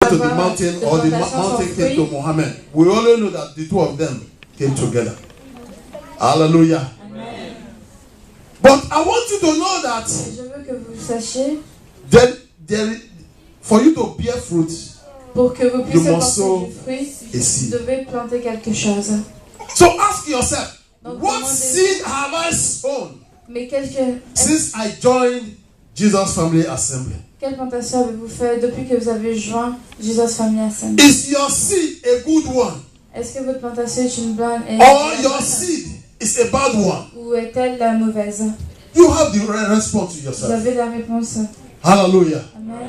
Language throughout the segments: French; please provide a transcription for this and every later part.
to the mountain, or the mountain came to Muhammad. We all know that the two of them came together. Hallelujah. Amen. But I want you to know that Je veux que vous sachiez, for you to bear fruit, pour que vous puissiez must porter du fruit, a seed. vous devez planter quelque chose. So ask yourself, Donc, what demandez-vous, seed have I sown mais since I joined Jesus Family Assembly? quelle plantation avez-vous fait depuis que vous avez joint Jesus Family Assembly? Is your seed a good one? Est-ce que votre plantation est une bonne Or your seed is a bad one? ou est-elle la mauvaise? You have the response to Vous yourself. avez la réponse. Hallelujah. Amen.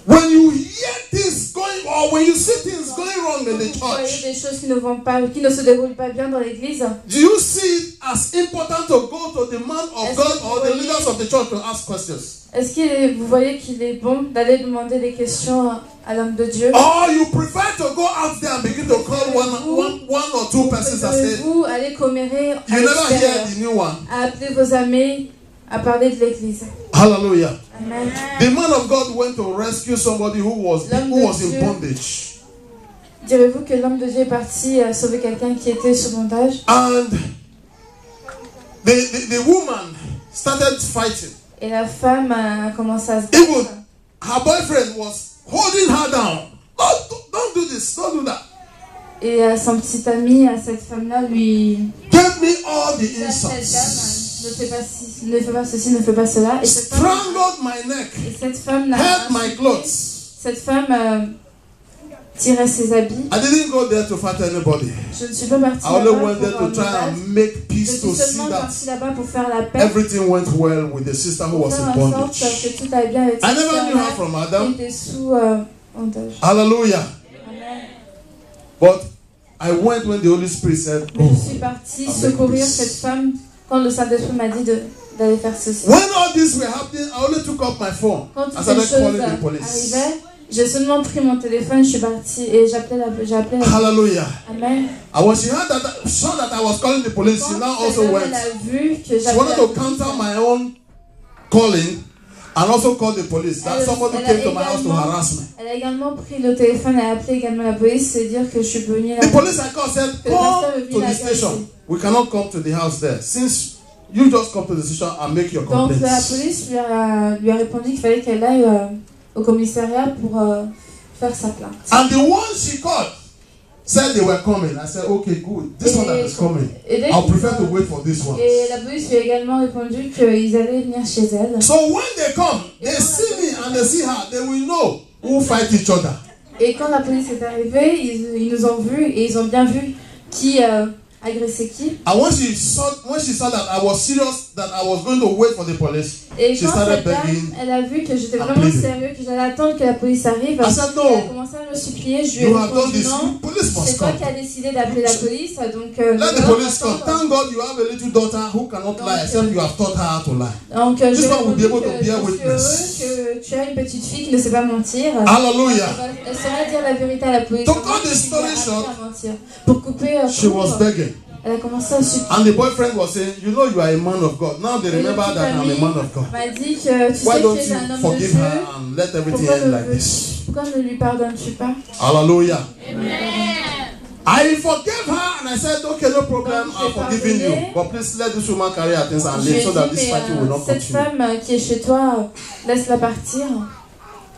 When you hear things going, or when you see things going wrong in the Vous voyez church, des choses qui ne vont pas, qui ne se déroulent pas bien dans l'église. do you see it as important to go to the man of God or the leaders of the church to ask questions? Est-ce que vous voyez qu'il est bon d'aller demander des questions à l'homme de Dieu? Or you prefer to go out there and begin to call one or two persons and say, Vous allez commérer you never hear the new one. à appeler vos amis à parler de l'église. Hallelujah. Amen. The man of God went to rescue somebody who was in bondage. Direz-vous que l'homme de Dieu est parti sauver quelqu'un qui était sous bondage? And the woman started fighting. Et la femme a commencé à se Even battre. her boyfriend was holding her down. Don't do this, don't do that. Et son petit ami, cette femme-là, lui Gave me all the dit à cette insults. dame, ne fais pas ceci, ne fais pas cela. Et cette femme, Strangled my neck. n'a Held my clothes. cette femme tirait ses habits. I didn't go there to fight anybody. Je ne suis pas partie I only là-bas went there pour to try me battre. and make Je peace, to suis see seulement that partie là-bas pour faire la paix. everything went well with the sister who Pour was faire in en sorte bondage. que tout aille bien avec I cette never knew her femme-là from Adam. qui était sous bondage. Hallelujah. Amen. But I went when the Holy Spirit said, Mais "Go." je suis partie secourir cette femme quand le Saint-Esprit m'a dit d'aller faire ceci. When all this were happening, I only took up my phone. Quand I toutes ces started choses calling the police. arrivaient, j'ai seulement pris mon téléphone, je suis partie et j'ai appelé la Hallelujah. Amen. And when she heard that, saw that I was calling the police, she now also Elle went. a vu que She wanted to counter my own calling and also call the police. That somebody came to my house to harass me. Elle a également pris le téléphone et a appelé également la police et dire que je suis venue là. The police I called said, "Come to the station. We cannot come to the house there. Since you just come to the station and make your Donc la complaints." police lui a répondu qu'il fallait qu'elle aille au commissariat pour faire sa plainte. And the one she called said they were coming. I said, "Okay, good. This one that is coming. I'll prefer to wait for this one." Et la police lui a également répondu qu'ils allaient venir chez elle. So when they come, they see me and they see her, they will know who fight each other. Et quand la police est arrivée, ils nous ont vus et ils ont bien vu qui agressait qui. And when she saw that I was serious, that I was going to wait for the police, Et she quand started cette dame, begging. elle a vu que j'étais and vraiment pleading. sérieux, que j'allais attendre que la police arrive, I said, "No. elle a commencé à me supplier. Je lui ai You have done répondu this. non. Police C'est must toi come. qui as décidé d'appeler la police, donc Let nous the allons police come. attendre. Thank God you have a little daughter who cannot lie, except you have taught her how to lie." Donc je This lui ai one will be répondu able to que je bear suis witness. heureux que tu as une petite fille qui ne sait pas mentir. Hallelujah. Elle saura dire la vérité à la police. To Comment cut the tu story lui as appris short, à mentir. Pour couper She was begging. elle a commencé à supplier. And the boyfriend was saying, "You know you are a man of God." Now they remember that I'm a man of God. m'a dit que tu Why sais don't que tu es un you homme de forgive Dieu. her and let everything end like this? Pourquoi ne lui pardonnes-tu pas? Hallelujah. Amen. I forgave her and I said, "Okay, no problem, I'm forgiving you. But please let this woman carry her things and leave so that this fighting will not cette continue." femme qui est chez toi, laisse-la partir.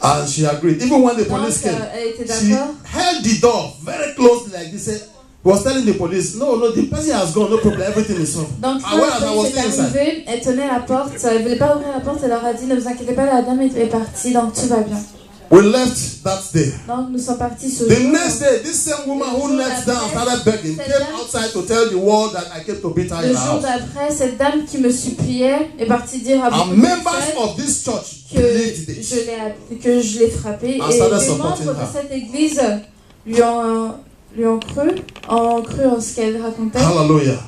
And she agreed. Even when the police Donc, came, elle était she d'accord. held the door very closely like this. Was telling the police, "No, the person has gone, no problem, everything is solved." Donc And quand whereas I la was police est still inside. arrivée, elle tenait la porte, elle ne voulait pas ouvrir la porte, elle leur a dit ne vous inquiétez pas, la dame est partie, donc tout va bien. We left that day. Donc nous sommes partis ce The jour. next day, this same woman who knelt down started begging, came outside to tell the world that I came to beat her Le in the jour house. d'après, cette dame qui me suppliait est partie dire à beaucoup And de members personnes of this church que believed this. je l'ai frappée. And Et started les supporting membres de her. cette église lui ont cru en ce qu'elle racontait. Hallelujah.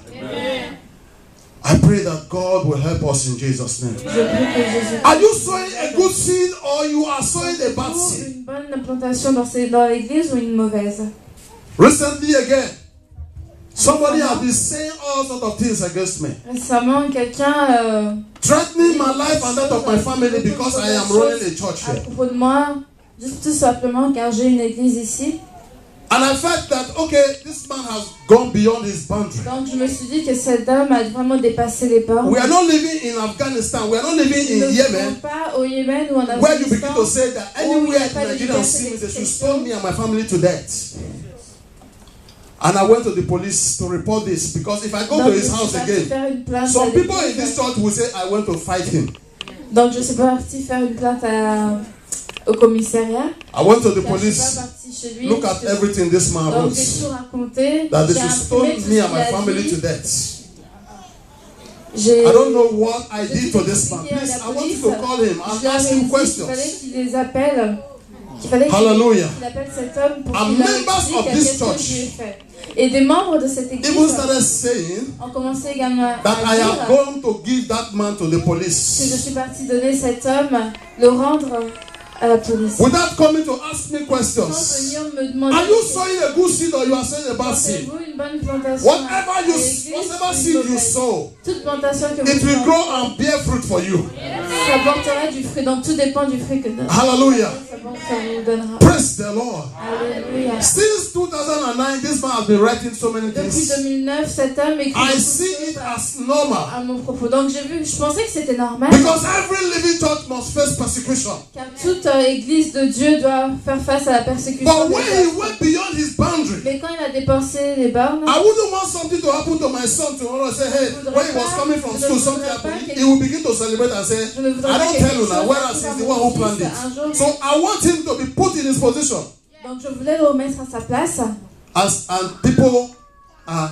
I pray that God will help us in Jesus' name. Je prie que Jésus Are you sowing a good seed or you are sowing a bad seed? une bonne plantation dans l'église ou une mauvaise? Recently again, somebody has been saying all sorts of things against me. Récemment, quelqu'un Threatening my life and that of my family because I am running a church à here. propos de moi Juste tout simplement car j'ai une église ici. And I felt that, okay, this man has gone beyond his boundary. Donc je me suis dit que cet homme a vraiment dépassé les bornes. We are not living in Afghanistan. We are not living Nous in ne Yemen, vivons pas au Yémen ou en where you begin Afghanistan. to say that anywhere in Nigeria see me, they should stone me and my family to death. And I went to the police to report this because if I go to his house again, some people in this church will say I went to fight him. Donc je suis partie faire une plainte au commissariat. I went to the Je suis police. pas partie chez lui. Look at everything this man Donc wrote. j'ai tout raconté. That they J'ai should imprimé stone tout me ce and qu'il my a family dit. to death. J'ai I don't know what I did to this man. expliqué à Please, la I want police. you to call him Je and leur ask ai him dit qu'il questions. fallait qu'ils les appellent. Qu'il fallait Hallelujah. qu'il appelle cet homme pour And qu'il leur members explique of à this qu'est-ce que church je lui ai fait. Et des membres de cette église Even started saying ont commencé également that I à dire have gone to give that man to the que je police suis partie donner cet homme, le rendre à la police. without coming to ask me Sans questions. venir me demander Are you sowing a good seed or you are sowing a bad seed? pensez-vous une bonne plantation Whatever à you, l'église, whatever une seed you mauvaise? sow, Toute plantation que it vous will plantez, grow and bear fruit for you. ça portera du fruit. Donc tout dépend du fruit que Hallelujah. ça vous donnera. Praise the Lord. Alléluia. Since 2009, this man has been writing so many Depuis things. 2009, cet homme écrit I beaucoup de see it choses as normal à mon propos. Donc je pensais que c'était normal, because every living church must face persecution. car toute église de Dieu doit faire face à la persécution. But des when he autres. went beyond his boundary, Mais quand il a dépassé les bornes, I wouldn't want something to happen to my son tomorrow and say, hey, when he was coming from school, something happened. He will begin to celebrate and say, je ne voudrais I pas don't quelque tell you now, chose whereas arrive he's à the one mon who planned fils it. un jour. So I want him to be put in his position. Donc je voulais le remettre à sa place. And people are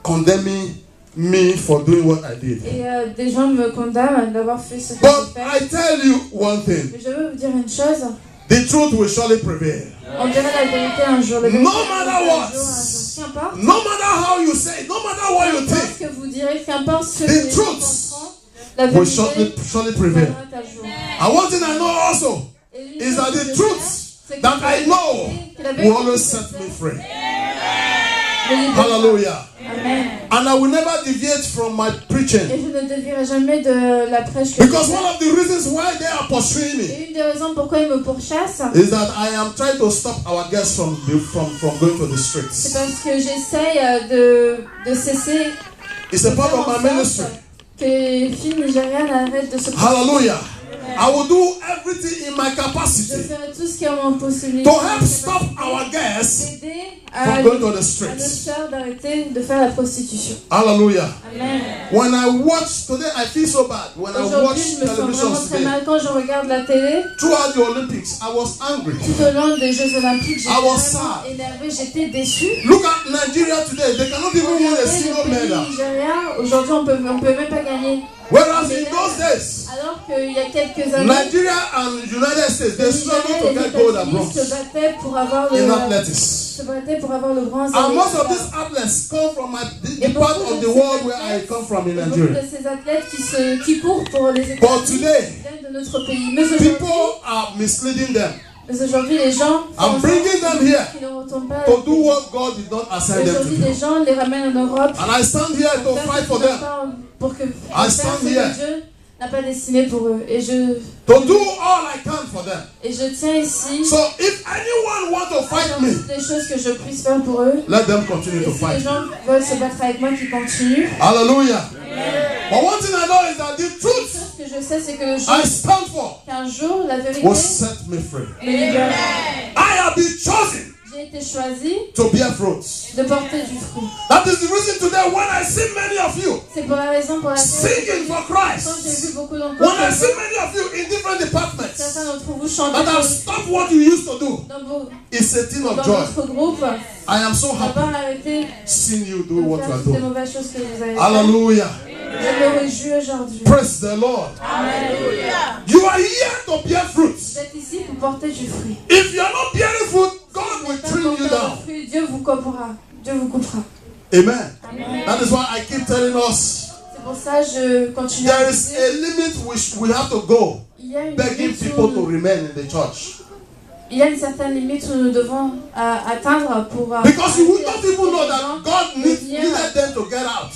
condemning me for doing what I did. Et des gens me condamnent d'avoir fait ce que But j'ai fait. I tell you one thing, Mais je veux vous dire une chose. the truth will surely prevail. On dirait la vérité un jour. Le No vérité matter un what. jour, un jour. Qu'importe. No matter how you say it, no matter what you Qu'importe think, ce que vous direz, qu'importe ce que The les gens truth penseront, la will vérité surely prevail. viendra un jour. And one thing I know also Et une is chose that que the je truth sais, c'est que that la I know vérité- que la will vérité always que set je me sais free. me libérera. Hallelujah. Amen. And I will never deviate from my Et preaching. je ne dévierai jamais de la prêche que Because je one fais. of the reasons why they are pursuing me Et une des raisons pourquoi ils me pourchassent, is that I am trying to stop our guests from going to the c'est streets. parce que j'essaye de cesser It's a de part faire of en my sorte ministry. que les filles nigérianes arrêtent de se Hallelujah. I will do everything in my Je capacity ferai tout ce qui est en mon possibilité to help stop our guests d'aider à from going to the nos streets. sœurs d'arrêter de faire la prostitution. Hallelujah. Amen. When I watch today, I feel so bad. When I Aujourd'hui, watch je me sens vraiment television très today, mal quand je regarde la télé. throughout the Olympics, I was angry. Tout au long des Jeux Olympiques, j'étais I was vraiment sad. énervée, j'étais déçue. Look at Nigeria today. They cannot even win a Regardez single le pays medal. nigérien, aujourd'hui on peut même pas gagner. Whereas in those days, Alors qu'il y a quelques années, Nigeria and United States, they les struggled to Nigériens et get les gold and États-Unis se bronze battaient pour avoir in le athletics. se battaient pour avoir le bronze. And et most of le- these athletes come from the Et part beaucoup of de the ces world where I athlètes- come from in et beaucoup Nigeria. de ces athlètes qui courent pour les But États-Unis today, viennent de notre pays. Mais aujourd'hui, people are misleading them les gens font en I'm sorte bringing them here qu'ils ne retournent pas. to do what God did not assign them to Aujourd'hui, do. les gens les ramènent en Europe And I stand here to pour faire fight ce for qu'ils them, n'ont pas- pour que I faire stand ce here. que Dieu n'a pas destiné pour eux. Et je to do all I can for them. tiens ici So if anyone want to à fight faire me, toutes les choses que je puisse faire pour eux. let them continue Et to si les fight. gens veulent se battre avec moi, qu'ils continuent. Hallelujah. But one thing I know is that the truth Ce que je sais, c'est que le I jour stand for qu'un jour, la vérité will set me free. me libérera. I have been chosen J'ai été choisi to bear fruits. de porter du fruit. That is the reason today when I see many of you C'est pour la raison pour laquelle singing for quand Christ, j'ai vu beaucoup d'entre when I vous, see many of you in different departments certains d'entre vous chanter that have stopped what you used to do, it's a thing of dans joy. notre groupe, I am so happy d'avoir arrêté seeing you do de what you faire are toutes les doing. mauvaises choses que vous avez faites. Hallelujah. Je me réjouis aujourd'hui. Praise the Lord. Amen. You are here to bear fruits. Vous êtes ici pour porter du fruit. If you are not bearing fruit, God Si vous will n'êtes pas trim you porteur down. de fruit, Dieu vous coupera. Dieu vous coupera. Amen. Amen. That is why I keep telling us C'est pour ça que je continue à there is dire, a limit which we have to go il y a une begging limite people to où, remain in the church. il y a une certaine limite où nous devons atteindre pour Because you would not arrêter even know les gens that God de venir. needed them to get out.